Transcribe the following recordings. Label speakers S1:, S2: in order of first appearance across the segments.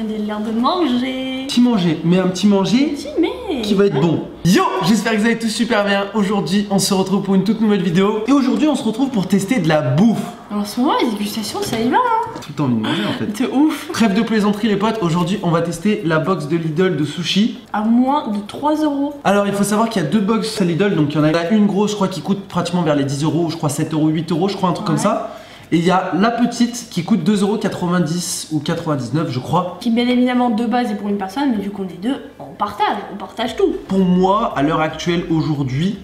S1: l'air de manger.
S2: Petit manger, mais un petit manger qui va être bon. Yo, j'espère que vous allez tous super bien. Aujourd'hui, on se retrouve pour une toute nouvelle vidéo. Et aujourd'hui, on se retrouve pour tester de la bouffe.
S1: Alors, en ce moment, les dégustations, ça y va, hein.
S2: Tout le temps envie de manger en fait.
S1: De ouf.
S2: Trêve de plaisanterie les potes, aujourd'hui on va tester la box de Lidl de sushi.
S1: À moins de 3 €.
S2: Alors il faut savoir qu'il y a deux box à Lidl, donc il y en a une grosse je crois qui coûte pratiquement vers les 10 €, je crois 7 €, 8 €, je crois un truc comme ça. Et il y a la petite qui coûte 2,90 € ou 99 je crois.
S1: Qui bien évidemment de base est pour une personne, mais vu qu'on est deux, on partage tout.
S2: Pour moi, à l'heure actuelle, aujourd'hui,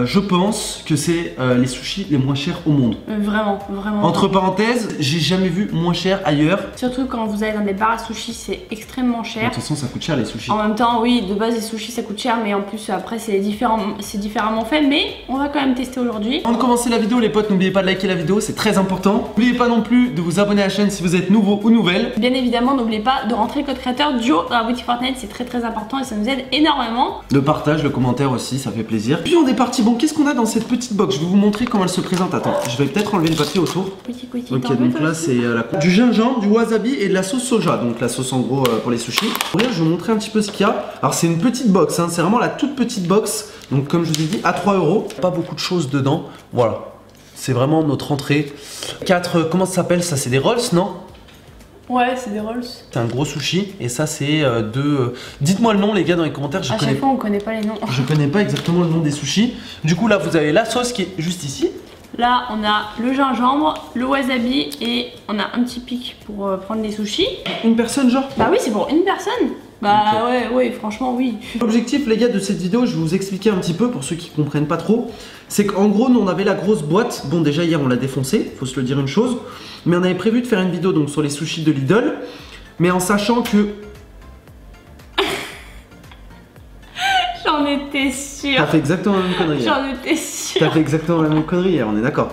S2: je pense que c'est les sushis les moins chers au monde.
S1: Vraiment.
S2: Entre parenthèses, j'ai jamais vu moins cher ailleurs.
S1: Surtout quand vous allez dans des bars à sushis, c'est extrêmement cher.
S2: De toute façon, ça coûte cher les sushis.
S1: En même temps, oui, de base les sushis ça coûte cher, mais en plus après c'est différemment fait. Mais on va quand même tester aujourd'hui.
S2: Avant de commencer la vidéo, les potes, n'oubliez pas de liker la vidéo, c'est très important. N'oubliez pas non plus de vous abonner à la chaîne si vous êtes nouveau ou nouvelle.
S1: Bien évidemment, n'oubliez pas de rentrer le code créateur Duo dans la boutique Fortnite, c'est très important et ça nous aide énormément.
S2: Le partage, le commentaire aussi, ça fait plaisir. Puis on est parti. Bon, qu'est-ce qu'on a dans cette petite box? Je vais vous montrer comment elle se présente. Attends, je vais peut-être enlever le papier autour. Ok, donc là c'est du gingembre, du wasabi et de la sauce soja. Donc la sauce en gros pour les sushis. Pour je vais vous montrer un petit peu ce qu'il y a. Alors c'est une petite box, hein, c'est vraiment la toute petite box. Donc comme je vous ai dit, à 3 €. Pas beaucoup de choses dedans. Voilà. C'est vraiment notre entrée. 4, comment ça s'appelle ça? C'est des rolls, non?
S1: Ouais, c'est des rolls.
S2: C'est un gros sushi et ça c'est dites-moi le nom les gars dans les commentaires.
S1: À chaque fois on connaît pas les noms.
S2: Je connais pas exactement le nom des sushis. Du coup là vous avez la sauce qui est juste ici.
S1: Là on a le gingembre, le wasabi et on a un petit pic pour prendre des sushis.
S2: Une personne genre?
S1: Bah oui, c'est pour une personne. Bah ouais, franchement oui.
S2: L'objectif les gars de cette vidéo, je vais vous expliquer un petit peu pour ceux qui comprennent pas trop. C'est qu'en gros nous on avait la grosse boîte. Bon déjà hier on l'a défoncée, faut se le dire une chose. Mais on avait prévu de faire une vidéo donc sur les sushis de Lidl. Mais en sachant que...
S1: J'en étais sûre.
S2: T'as fait exactement la même connerie.
S1: J'en étais sûre.
S2: T'as fait exactement la même connerie hier, on est d'accord.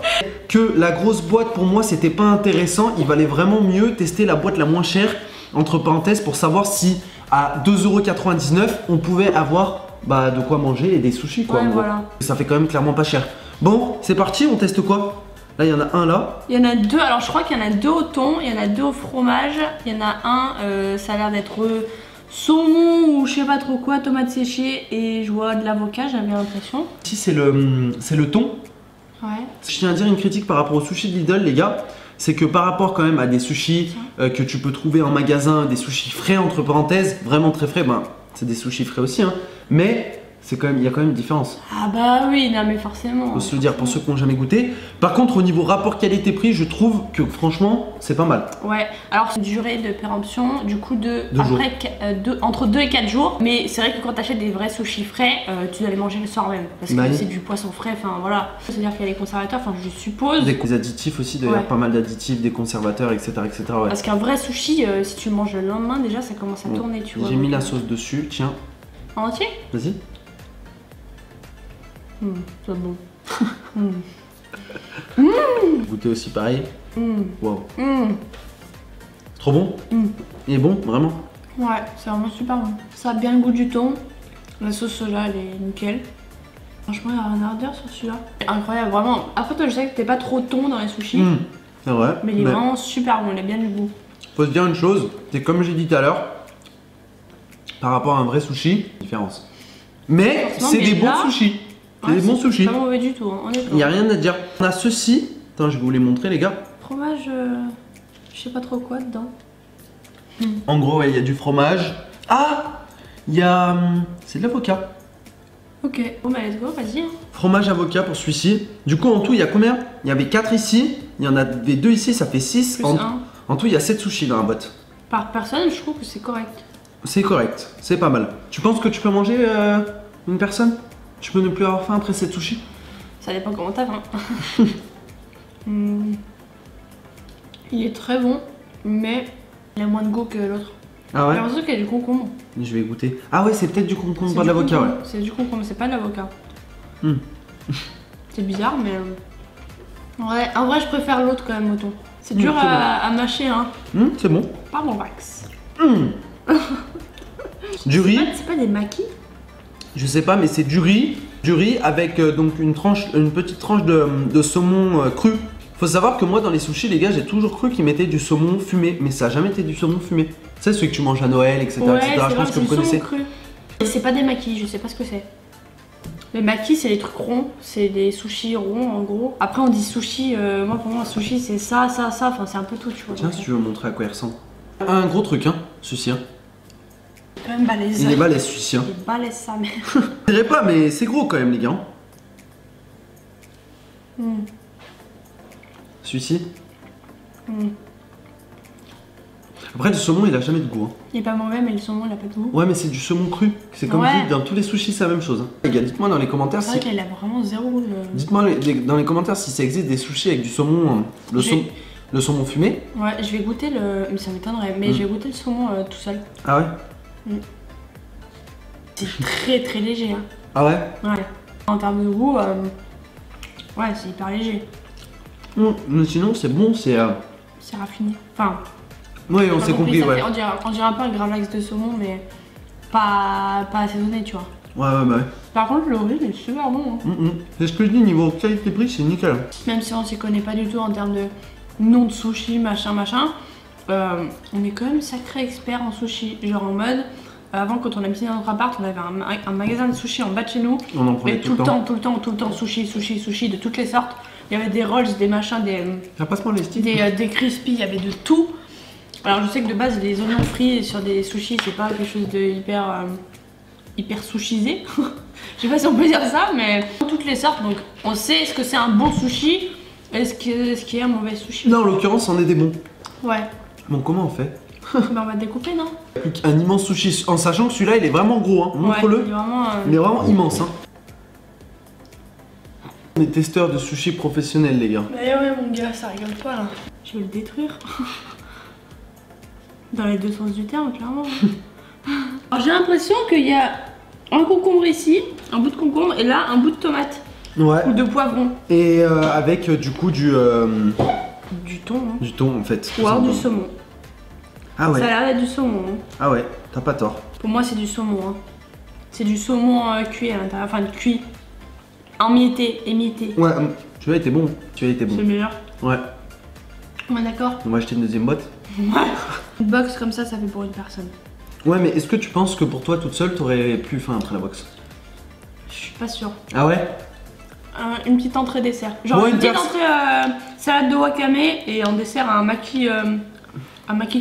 S2: Que la grosse boîte pour moi c'était pas intéressant. Il valait vraiment mieux tester la boîte la moins chère, entre parenthèses, pour savoir si à 2,99 € on pouvait avoir de quoi manger et des sushis quoi.
S1: Ouais, voilà.
S2: Ça fait quand même clairement pas cher. Bon, c'est parti, on teste quoi? Là, il y en a un là.
S1: Il y en a deux, alors je crois qu'il y en a deux au thon, il y en a deux au fromage. Il y en a un, ça a l'air d'être saumon ou je sais pas trop quoi, tomate séchée et je vois de l'avocat, j'avais l'impression.
S2: Ici, c'est le thon.
S1: Ouais.
S2: Je tiens à dire une critique par rapport aux sushis de Lidl, les gars. C'est que par rapport quand même à des sushis que tu peux trouver en magasin, des sushis frais entre parenthèses, vraiment très frais, c'est des sushis frais aussi, hein. Mais il y a quand même une différence.
S1: Ah bah oui, non mais forcément.
S2: Faut se le dire pour ceux qui n'ont jamais goûté. Par contre, au niveau rapport qualité-prix, je trouve que franchement, c'est pas mal.
S1: Ouais, alors c'est une durée de péremption du coup entre 2 et 4 jours. Mais c'est vrai que quand tu achètes des vrais sushis frais, tu dois les manger le soir même. Parce que c'est du poisson frais, enfin voilà. C'est-à-dire qu'il y a les conservateurs, enfin je suppose.
S2: Des additifs aussi, d'ailleurs, pas mal d'additifs, des conservateurs, etc. Ouais.
S1: Parce qu'un vrai sushi, si tu le manges le lendemain, déjà ça commence à tourner, tu vois.
S2: J'ai mis la sauce dessus, tiens.
S1: En entier?
S2: Vas-y.
S1: C'est bon.
S2: Goûter aussi pareil. Wow. Trop bon. Il est bon, vraiment.
S1: Ouais, c'est vraiment super bon. Ça a bien le goût du thon. La sauce soja, elle est nickel. Franchement, il y a rien à redire sur celui-là. Incroyable, vraiment. Après, toi, je sais que t'es pas trop thon dans les sushis.
S2: C'est vrai.
S1: Mais il est vraiment super bon, il a bien du goût.
S2: Faut se dire une chose, c'est comme j'ai dit tout à l'heure, par rapport à un vrai sushi, différence. Mais c'est des bons sushis. C'est des bons sushis.
S1: C'est pas mauvais du tout, hein, honnêtement.
S2: Il n'y a rien à dire. On a ceci. Attends, je vais vous les montrer, les gars.
S1: Fromage, je sais pas trop quoi dedans.
S2: En gros, il y a du fromage. Ah, il y a. C'est de l'avocat.
S1: Ok, bon bah let's go, vas-y.
S2: Fromage avocat pour celui-ci. Du coup, en tout, il y a combien? Il y avait 4 ici. Il y en avait 2 ici, ça fait 6. En tout, il y a 7 sushis dans la boîte.
S1: Par personne, je trouve que c'est correct.
S2: C'est correct, c'est pas mal. Tu penses que tu peux manger une personne? Tu peux ne plus avoir faim après 7 sushis?
S1: Ça dépend comment t'as faim. Il est très bon, mais il a moins de goût que l'autre.
S2: Ah ouais?
S1: J'ai l'impression qu'il y a du concombre.
S2: Je vais goûter. Ah ouais, c'est peut-être du concombre, pas de l'avocat, ouais.
S1: C'est du concombre, c'est pas de l'avocat. C'est bizarre, mais... Ouais, en vrai, je préfère l'autre quand même au thon. C'est dur à mâcher, hein.
S2: C'est bon.
S1: Pardon, Max.
S2: Du riz.
S1: C'est pas des maquis?
S2: Je sais pas, mais c'est du riz. Du riz avec donc une petite tranche de saumon cru Faut savoir que moi dans les sushis les gars j'ai toujours cru qu'ils mettaient du saumon fumé, mais ça a jamais été du saumon fumé. Tu sais celui que tu manges à Noël, etc.
S1: Ouais,
S2: etc. Je pense que vous connaissez.
S1: C'est pas des makis, je sais pas ce que c'est. Les makis c'est les trucs ronds, c'est des sushis ronds en gros. Après on dit sushi, moi pour moi un sushi c'est ça, enfin c'est un peu tout tu vois.
S2: Tiens si tu veux montrer à quoi il ressemble. Un gros truc hein, celui-ci hein.
S1: Quand même balèze.
S2: Il est balèze celui-ci hein.
S1: Il est balèze ça mais...
S2: Je dirais pas mais c'est gros quand même les gars. Celui-ci. Après le saumon il a jamais de goût hein.
S1: Il est pas mauvais mais le saumon il a pas de goût.
S2: Ouais mais c'est du saumon cru. C'est comme dit, dans tous les sushis c'est la même chose hein. Les gars dites-moi dans les commentaires
S1: si... C'est vrai qu'il a vraiment zéro goût.
S2: Dites-moi dans les commentaires si ça existe des sushis avec du saumon, le saumon fumé. Ouais
S1: je vais goûter le... Mais ça m'étonnerait mais je vais goûter le saumon tout seul.
S2: Ah ouais
S1: C'est très très léger hein.
S2: Ah ouais.
S1: Ouais. En termes de goût, ouais c'est hyper léger.
S2: Mais sinon c'est bon, c'est
S1: raffiné. Enfin...
S2: Oui, on s'est compris, ouais.
S1: On dirait un peu un gravlax de saumon, mais pas assaisonné, tu vois.
S2: Ouais, bah ouais.
S1: Par contre, le riz, il est super bon. Hein.
S2: C'est ce que je dis, niveau qualité-prix, c'est nickel.
S1: Même si on s'y connaît pas du tout en termes de nom de sushi, machin, on est quand même sacré expert en sushi. Genre en mode, avant quand on habitait dans notre appart, on avait un magasin de sushi en bas de chez nous.
S2: On en prenait tout le
S1: temps, sushi de toutes les sortes. Il y avait des rolls, des machins, des crispy, il y avait de tout. Alors je sais que de base les oignons frits sur des sushis c'est pas quelque chose de hyper sushisé. Je sais pas si on peut dire ça mais toutes les sortes donc on sait est-ce que c'est un bon sushi, est-ce qu'il y a un mauvais sushi.
S2: Non en l'occurrence on est des bons.
S1: Ouais.
S2: Bon comment on fait?
S1: Bah on va découper non?
S2: Un immense sushi en sachant que celui-là il est vraiment gros hein. Montre-le.
S1: Ouais,
S2: il est vraiment immense hein. On est testeurs de sushi professionnels les gars.
S1: Bah ouais mon gars ça rigole pas là. Je vais le détruire. Dans les deux sens du terme, clairement. J'ai l'impression qu'il y a un concombre ici, un bout de concombre, et là, un bout de tomate.
S2: Ouais.
S1: Ou de poivron.
S2: Et avec du coup du
S1: thon. Hein.
S2: Du thon en fait.
S1: Ou alors du saumon.
S2: Ah ouais.
S1: Ça a l'air d'être du saumon. Hein.
S2: Ah ouais, t'as pas tort.
S1: Pour moi, c'est du saumon. Hein. C'est du saumon cuit à l'intérieur, enfin cuit. Émietté.
S2: Ouais, tu vois, il était bon. C'est le
S1: meilleur.
S2: Ouais.
S1: Ouais, d'accord.
S2: On va acheter une deuxième boîte.
S1: Ouais. Une box comme ça fait pour une personne.
S2: Ouais, mais est-ce que tu penses que pour toi toute seule, t'aurais plus faim après la box?
S1: Je suis pas sûre.
S2: Ah ouais?
S1: Une petite entrée dessert. Genre une petite entrée salade de wakame et en dessert un maki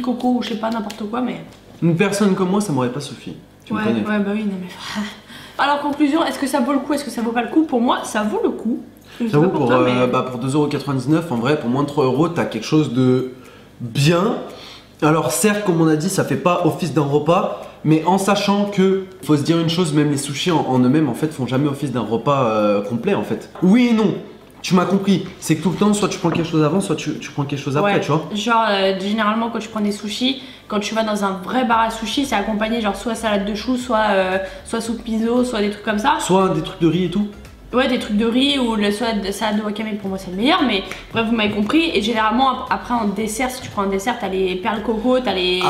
S1: coco ou je sais pas n'importe quoi mais...
S2: Une personne comme moi ça m'aurait pas suffi. Tu me connais.
S1: Ouais bah oui non mais... Alors conclusion, est-ce que ça vaut le coup, est-ce que ça vaut pas le coup? Pour moi ça vaut le coup.
S2: Ça vaut pour 2,99€ en vrai pour moins de 3€ t'as quelque chose de bien. Alors certes comme on a dit ça fait pas office d'un repas. Mais en sachant que, faut se dire une chose, même les sushis en eux-mêmes en fait font jamais office d'un repas complet en fait. Oui et non, tu m'as compris, c'est que tout le temps soit tu prends quelque chose avant, soit tu prends quelque chose après, tu vois.
S1: Genre généralement quand tu prends des sushis, quand tu vas dans un vrai bar à sushis, c'est accompagné genre soit salade de choux, soit soupe miso, soit des trucs comme ça.
S2: Soit des trucs de riz et tout.
S1: Ouais, des trucs de riz ou le salade de wakame pour moi c'est le meilleur, mais bref vous m'avez compris. Et généralement après en dessert, si tu prends un dessert, t'as les perles coco, t'as les,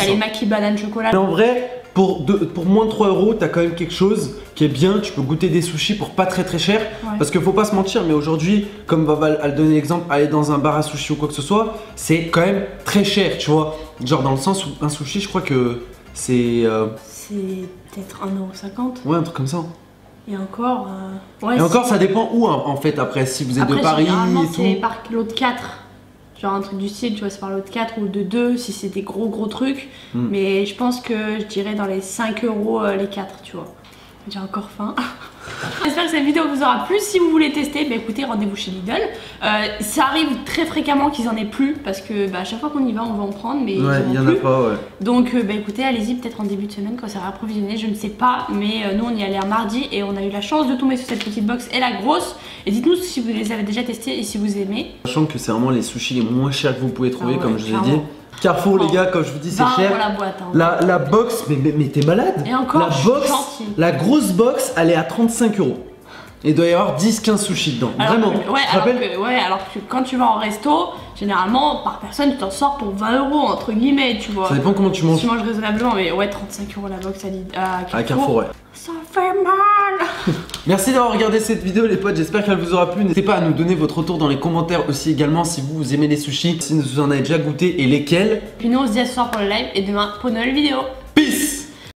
S1: les maki banane chocolat.
S2: Mais en vrai, pour moins de 3€, t'as quand même quelque chose qui est bien. Tu peux goûter des sushis pour pas très cher. Ouais. Parce qu'il faut pas se mentir, mais aujourd'hui, comme Val a donné l'exemple, aller dans un bar à sushi ou quoi que ce soit, c'est quand même très cher, tu vois. Genre dans le sens où un sushi, je crois que c'est...
S1: C'est peut-être 1,50€.
S2: Ouais, un truc comme ça.
S1: Et encore,
S2: ouais, et encore ça dépend où hein, en fait après si vous êtes de Paris et tout.
S1: C'est par kilo de 4. Genre un truc du style, tu vois, c'est par lot de 4 ou de 2 si c'est des gros trucs. Mais je pense que je dirais dans les 5€ les 4, tu vois. J'ai encore faim. J'espère que cette vidéo vous aura plu. Si vous voulez tester, bah écoutez, rendez-vous chez Lidl. Ça arrive très fréquemment qu'ils en aient plus parce que à chaque fois qu'on y va, on va en prendre, mais
S2: ouais, il y en a pas, ouais.
S1: Donc bah écoutez, allez-y peut-être en début de semaine quand ça sera approvisionné, je ne sais pas, mais nous on y allait un mardi et on a eu la chance de tomber sur cette petite box et la grosse. Et dites-nous si vous les avez déjà testés et si vous aimez. Sachant
S2: que c'est vraiment les sushis les moins chers que vous pouvez trouver, comme je vous ai dit. Carrefour les gars, comme je vous dis c'est cher.
S1: La boîte, hein.
S2: La box, mais t'es malade.
S1: Et encore,
S2: la box, la grosse box, elle est à 35€. Et il doit y avoir 10-15 sushis dedans. Vraiment.
S1: Alors que quand tu vas en resto, généralement par personne tu t'en sors pour 20 € entre guillemets, tu vois.
S2: Ça dépend comment tu manges.
S1: Tu manges raisonnablement, mais ouais, 35 € la box à
S2: Carrefour, ouais.
S1: Ça fait mal.
S2: Merci d'avoir regardé cette vidéo les potes, j'espère qu'elle vous aura plu. N'hésitez pas à nous donner votre retour dans les commentaires aussi également si vous aimez les sushis, si vous en avez déjà goûté et lesquels.
S1: Puis nous on se dit à ce soir pour le live et demain pour une nouvelle vidéo.